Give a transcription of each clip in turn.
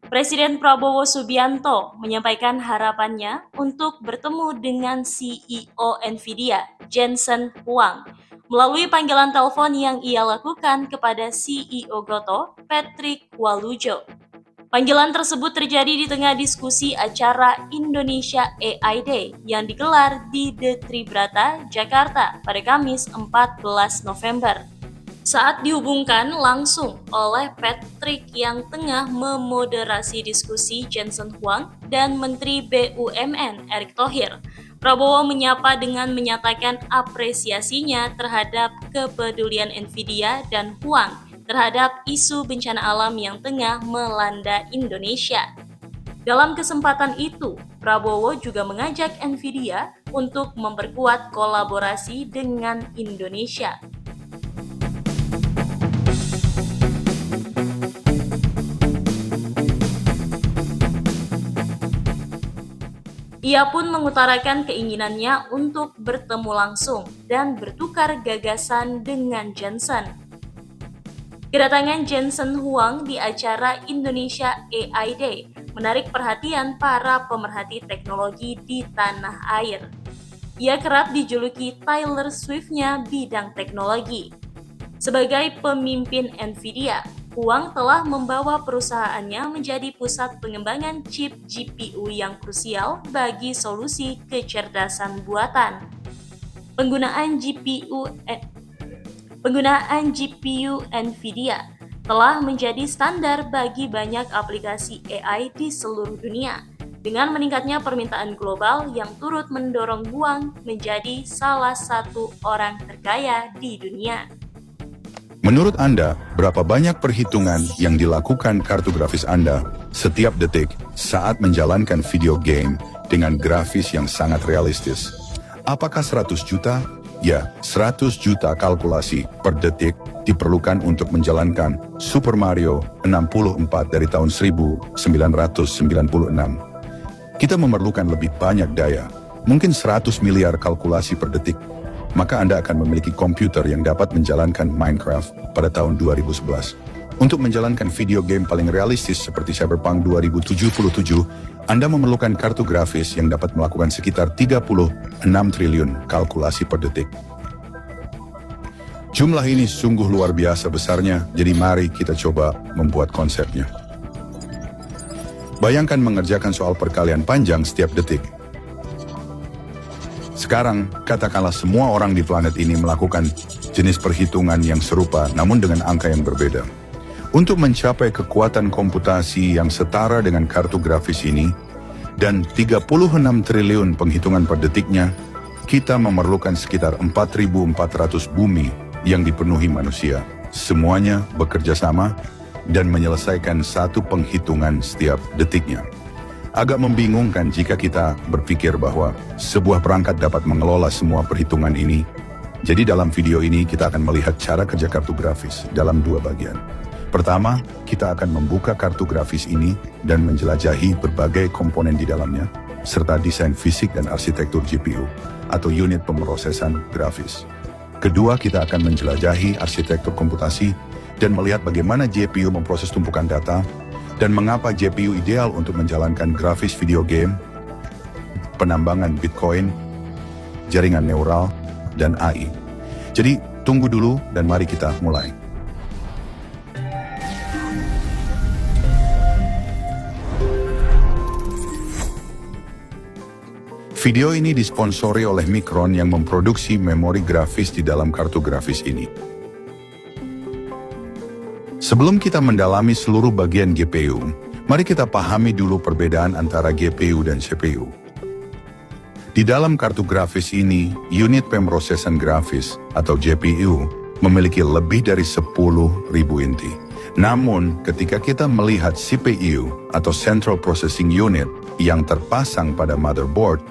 Presiden Prabowo Subianto menyampaikan harapannya untuk bertemu dengan CEO Nvidia, Jensen Huang, melalui panggilan telepon yang ia lakukan kepada CEO Goto, Patrick Walujo. Panggilan tersebut terjadi di tengah diskusi acara Indonesia AI Day yang digelar di The Tribrata, Jakarta pada Kamis 14 November. Saat dihubungkan langsung oleh Patrick yang tengah memoderasi diskusi Jensen Huang dan Menteri BUMN Erick Thohir, Prabowo menyapa dengan menyatakan apresiasinya terhadap kepedulian Nvidia dan Huang terhadap isu bencana alam yang tengah melanda Indonesia. Dalam kesempatan itu, Prabowo juga mengajak Nvidia untuk memperkuat kolaborasi dengan Indonesia. Ia pun mengutarakan keinginannya untuk bertemu langsung dan bertukar gagasan dengan Jensen. Kedatangan Jensen Huang di acara Indonesia AI Day menarik perhatian para pemerhati teknologi di tanah air. Ia kerap dijuluki Taylor Swift-nya bidang teknologi. Sebagai pemimpin Nvidia, Huang telah membawa perusahaannya menjadi pusat pengembangan chip GPU yang krusial bagi solusi kecerdasan buatan. Penggunaan GPU Nvidia telah menjadi standar bagi banyak aplikasi AI di seluruh dunia, dengan meningkatnya permintaan global yang turut mendorong Huang menjadi salah satu orang terkaya di dunia. Menurut Anda, berapa banyak perhitungan yang dilakukan kartu grafis Anda setiap detik saat menjalankan video game dengan grafis yang sangat realistis? Apakah 100 juta? Ya, 100 juta kalkulasi per detik diperlukan untuk menjalankan Super Mario 64 dari tahun 1996. Kita memerlukan lebih banyak daya, mungkin 100 miliar kalkulasi per detik. Maka Anda akan memiliki komputer yang dapat menjalankan Minecraft pada tahun 2011. Untuk menjalankan video game paling realistis seperti Cyberpunk 2077, Anda memerlukan kartu grafis yang dapat melakukan sekitar 36 triliun kalkulasi per detik. Jumlah ini sungguh luar biasa besarnya, jadi mari kita coba membuat konsepnya. Bayangkan mengerjakan soal perkalian panjang setiap detik. Sekarang, katakanlah semua orang di planet ini melakukan jenis perhitungan yang serupa namun dengan angka yang berbeda. Untuk mencapai kekuatan komputasi yang setara dengan kartu grafis ini, dan 36 triliun penghitungan per detiknya, kita memerlukan sekitar 4.400 bumi yang dipenuhi manusia. Semuanya bekerja sama dan menyelesaikan satu penghitungan setiap detiknya. Agak membingungkan jika kita berpikir bahwa sebuah perangkat dapat mengelola semua perhitungan ini. Jadi dalam video ini kita akan melihat cara kerja kartu grafis dalam dua bagian. Pertama, kita akan membuka kartu grafis ini dan menjelajahi berbagai komponen di dalamnya, serta desain fisik dan arsitektur GPU atau unit pemrosesan grafis. Kedua, kita akan menjelajahi arsitektur komputasi dan melihat bagaimana GPU memproses tumpukan data dan mengapa GPU ideal untuk menjalankan grafis video game, penambangan Bitcoin, jaringan neural, dan AI. Jadi, tunggu dulu dan mari kita mulai. Video ini disponsori oleh Micron yang memproduksi memori grafis di dalam kartu grafis ini. Sebelum kita mendalami seluruh bagian GPU, mari kita pahami dulu perbedaan antara GPU dan CPU. Di dalam kartu grafis ini, unit pemrosesan grafis atau GPU memiliki lebih dari 10.000 inti. Namun, ketika kita melihat CPU atau Central Processing Unit yang terpasang pada motherboard,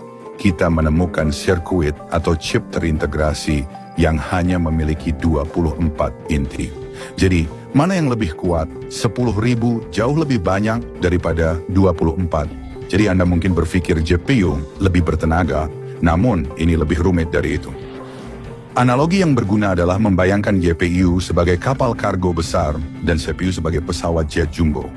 kita menemukan sirkuit atau chip terintegrasi yang hanya memiliki 24 inti. Jadi, mana yang lebih kuat? 10.000 jauh lebih banyak daripada 24. Jadi Anda mungkin berpikir GPU lebih bertenaga, namun ini lebih rumit dari itu. Analogi yang berguna adalah membayangkan GPU sebagai kapal kargo besar dan CPU sebagai pesawat jet jumbo.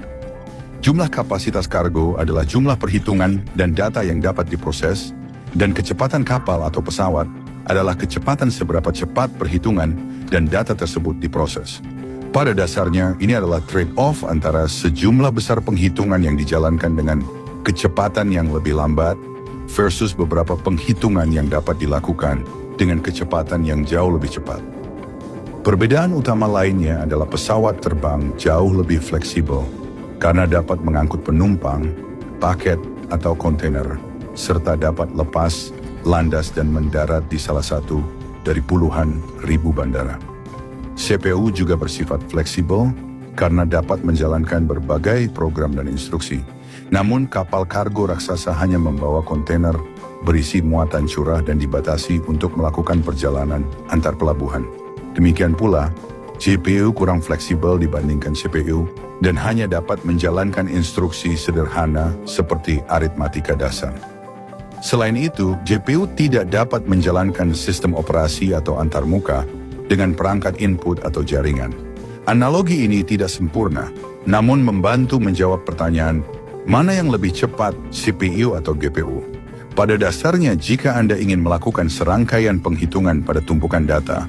Jumlah kapasitas kargo adalah jumlah perhitungan dan data yang dapat diproses, dan kecepatan kapal atau pesawat adalah kecepatan seberapa cepat perhitungan dan data tersebut diproses. Pada dasarnya, ini adalah trade-off antara sejumlah besar penghitungan yang dijalankan dengan kecepatan yang lebih lambat versus beberapa penghitungan yang dapat dilakukan dengan kecepatan yang jauh lebih cepat. Perbedaan utama lainnya adalah pesawat terbang jauh lebih fleksibel karena dapat mengangkut penumpang, paket, atau kontainer, serta dapat lepas, landas, dan mendarat di salah satu dari puluhan ribu bandara. CPU juga bersifat fleksibel karena dapat menjalankan berbagai program dan instruksi. Namun kapal kargo raksasa hanya membawa kontainer berisi muatan curah dan dibatasi untuk melakukan perjalanan antar pelabuhan. Demikian pula, GPU kurang fleksibel dibandingkan CPU dan hanya dapat menjalankan instruksi sederhana seperti aritmatika dasar. Selain itu, GPU tidak dapat menjalankan sistem operasi atau antarmuka dengan perangkat input atau jaringan. Analogi ini tidak sempurna, namun membantu menjawab pertanyaan, mana yang lebih cepat, CPU atau GPU? Pada dasarnya, jika Anda ingin melakukan serangkaian penghitungan pada tumpukan data,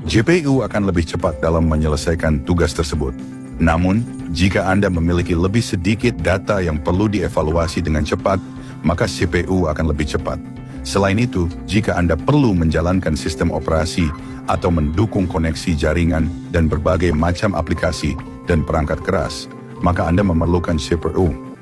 GPU akan lebih cepat dalam menyelesaikan tugas tersebut. Namun, jika Anda memiliki lebih sedikit data yang perlu dievaluasi dengan cepat, maka CPU akan lebih cepat. Selain itu, jika Anda perlu menjalankan sistem operasi atau mendukung koneksi jaringan dan berbagai macam aplikasi dan perangkat keras, maka Anda memerlukan CPU.